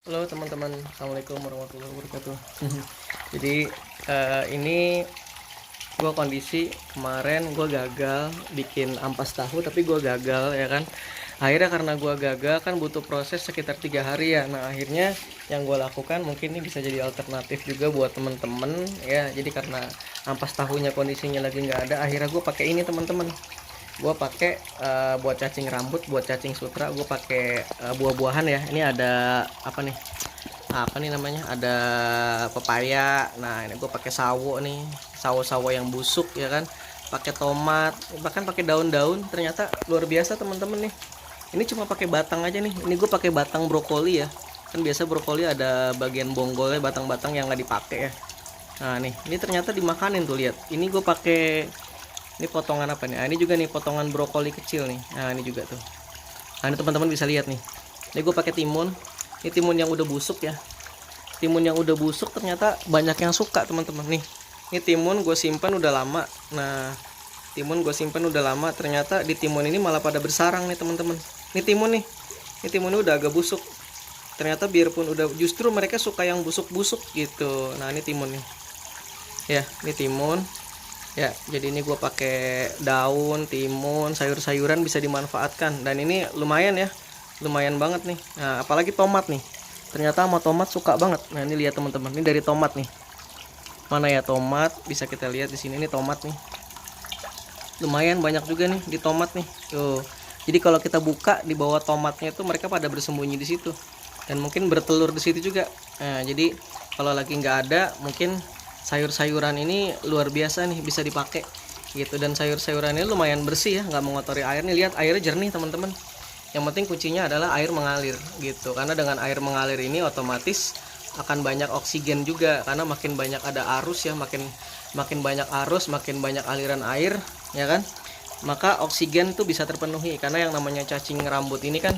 Halo teman-teman, assalamualaikum warahmatullahi wabarakatuh. Jadi ini gue kondisi kemarin gue gagal bikin ampas tahu, tapi gue gagal ya kan. Akhirnya karena gue gagal kan butuh proses sekitar 3 hari ya. Nah akhirnya yang gue lakukan mungkin ini bisa jadi alternatif juga buat teman-teman ya. Jadi karena ampas tahunya kondisinya lagi nggak ada, akhirnya gue pakai ini teman-teman. Gue pakai buat cacing rambut, buat cacing sutra gue pakai buah-buahan ya. Ini ada apa nih namanya, ada pepaya. Nah ini gue pakai sawo nih, sawo-sawo yang busuk ya kan, pakai tomat, bahkan pakai daun-daun. Ternyata luar biasa teman-teman nih. Ini cuma pakai batang aja nih. Ini gue pakai batang brokoli ya, kan biasa brokoli ada bagian bonggolnya, batang-batang yang nggak dipakai ya. Nah nih, ini ternyata dimakanin tuh, lihat. Ini gue pakai, ini potongan apa nih? Nah, ini juga nih potongan brokoli kecil nih. Nah ini juga tuh. Nah ini teman-teman bisa lihat nih. Ini gue pakai timun. Ini timun yang udah busuk ya. Timun yang udah busuk ternyata banyak yang suka teman-teman nih. Ini timun gue simpan udah lama. Nah timun gue simpan udah lama. Ternyata di timun ini malah pada bersarang nih teman-teman. Ini timun nih. Ini timun ini udah agak busuk. Ternyata biarpun udah, justru mereka suka yang busuk-busuk gitu. Nah ini timun nih. Ya ini timun. Ya, jadi ini gue pakai daun, timun, sayur-sayuran bisa dimanfaatkan. Dan ini lumayan ya, lumayan banget nih. Nah, apalagi tomat nih. Ternyata sama tomat suka banget. Nah, ini lihat teman-teman, ini dari tomat nih. Mana ya tomat? Bisa kita lihat di sini, ini tomat nih. Lumayan banyak juga nih di tomat nih. Tuh. Jadi kalau kita buka di bawah tomatnya itu mereka pada bersembunyi di situ. Dan mungkin bertelur di situ juga. Nah, jadi kalau lagi nggak ada, mungkin sayur-sayuran ini luar biasa nih, bisa dipakai gitu. Dan sayur-sayuran ini lumayan bersih ya, nggak mengotori air nih. Lihat airnya jernih teman-teman. Yang penting kuncinya adalah air mengalir gitu, karena dengan air mengalir ini otomatis akan banyak oksigen juga, karena makin banyak ada arus ya, makin banyak arus, makin banyak aliran air ya kan, maka oksigen tuh bisa terpenuhi. Karena yang namanya cacing rambut ini kan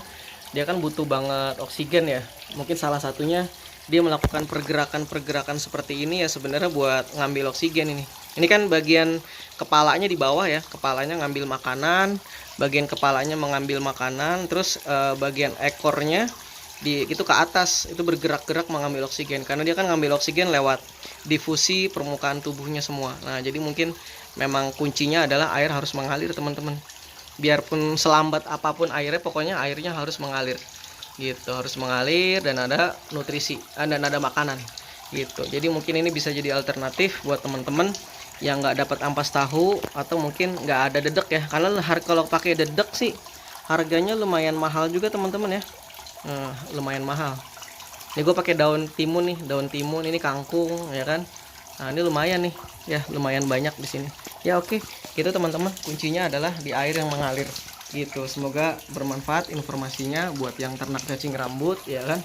dia kan butuh banget oksigen ya. Mungkin salah satunya dia melakukan pergerakan-pergerakan seperti ini ya sebenarnya buat ngambil oksigen ini. Ini kan bagian kepalanya di bawah ya, kepalanya ngambil makanan, bagian kepalanya mengambil makanan, terus bagian ekornya itu ke atas, itu bergerak-gerak mengambil oksigen, karena dia kan ngambil oksigen lewat difusi permukaan tubuhnya semua. Nah jadi mungkin memang kuncinya adalah air harus mengalir teman-teman. Biarpun selambat apapun airnya, pokoknya airnya harus mengalir gitu, harus mengalir dan ada nutrisi dan ada makanan gitu. Jadi mungkin ini bisa jadi alternatif buat teman-teman yang nggak dapat ampas tahu, atau mungkin nggak ada dedek ya, karena kalau pakai dedek sih harganya lumayan mahal juga teman-teman ya. Lumayan mahal. Ini gue pakai daun timun nih, daun timun ini kangkung ya kan. Nah ini lumayan nih ya, lumayan banyak di sini ya. Oke gitu teman-teman, kuncinya adalah di air yang mengalir gitu. Semoga bermanfaat informasinya buat yang ternak cacing rambut ya kan.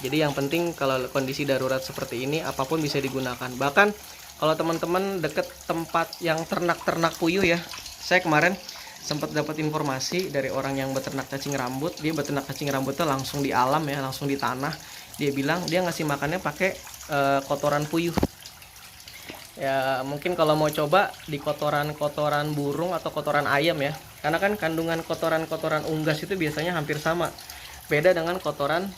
Jadi yang penting kalau kondisi darurat seperti ini, apapun bisa digunakan. Bahkan kalau teman-teman deket tempat yang ternak-ternak puyuh ya, saya kemarin sempat dapat informasi dari orang yang beternak cacing rambut. Dia beternak cacing rambutnya langsung di alam ya, langsung di tanah. Dia bilang dia ngasih makannya pakai kotoran puyuh. Ya mungkin kalau mau coba di kotoran-kotoran burung atau kotoran ayam ya, karena kan kandungan kotoran-kotoran unggas itu biasanya hampir sama. Beda dengan kotoran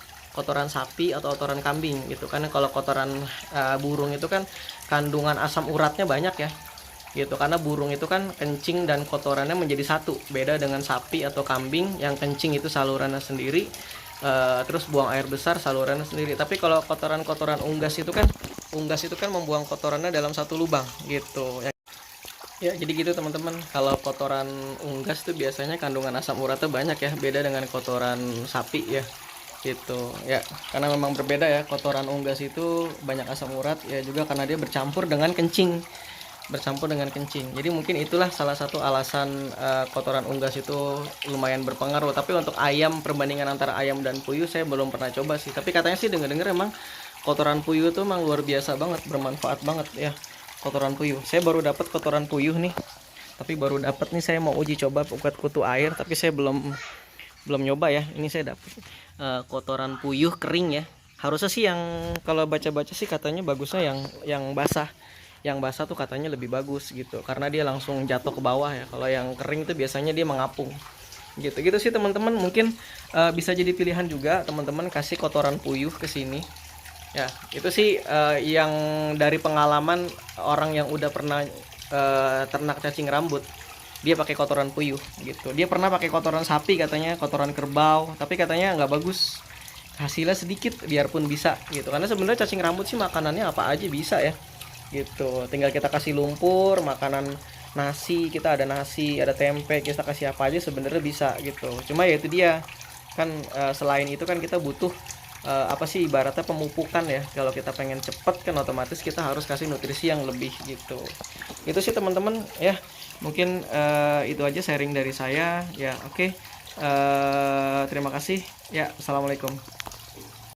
sapi atau kotoran kambing gitu. Karena kalau kotoran burung itu kan kandungan asam uratnya banyak ya gitu, karena burung itu kan kencing dan kotorannya menjadi satu. Beda dengan sapi atau kambing yang kencing itu salurannya sendiri, terus buang air besar salurannya sendiri. Tapi kalau kotoran-kotoran unggas itu kan membuang kotorannya dalam satu lubang gitu ya. Ya jadi gitu teman-teman, kalau kotoran unggas tuh biasanya kandungan asam uratnya banyak ya, beda dengan kotoran sapi ya gitu ya. Karena memang berbeda ya, kotoran unggas itu banyak asam urat ya, juga karena dia bercampur dengan kencing. Jadi mungkin itulah salah satu alasan kotoran unggas itu lumayan berpengaruh. Tapi untuk ayam, perbandingan antara ayam dan puyuh saya belum pernah coba sih. Tapi katanya sih dengar-dengar emang kotoran puyuh tuh emang luar biasa banget, bermanfaat banget ya kotoran puyuh. Saya baru dapat kotoran puyuh nih. Tapi baru dapat nih, saya mau uji coba buat kutu air, tapi saya belum nyoba ya. Ini saya dapat kotoran puyuh kering ya. Harusnya sih yang, kalau baca-baca sih katanya bagusnya yang basah. Yang basah tuh katanya lebih bagus gitu, karena dia langsung jatuh ke bawah ya. Kalau yang kering tuh biasanya dia mengapung gitu sih teman-teman. Mungkin bisa jadi pilihan juga teman-teman kasih kotoran puyuh ke sini ya. Itu sih yang dari pengalaman orang yang udah pernah ternak cacing rambut, dia pakai kotoran puyuh gitu. Dia pernah pakai kotoran sapi katanya, kotoran kerbau, tapi katanya nggak bagus, hasilnya sedikit biarpun bisa gitu. Karena sebenarnya cacing rambut sih makanannya apa aja bisa ya gitu, tinggal kita kasih lumpur, makanan nasi, kita ada nasi, ada tempe, kita kasih apa aja sebenarnya bisa gitu. Cuma ya itu dia kan, selain itu kan kita butuh apa sih ibaratnya pemupukan ya. Kalau kita pengen cepet kan otomatis kita harus kasih nutrisi yang lebih gitu. Itu sih teman-teman ya, mungkin itu aja sharing dari saya ya. Oke, terima kasih ya. Assalamualaikum.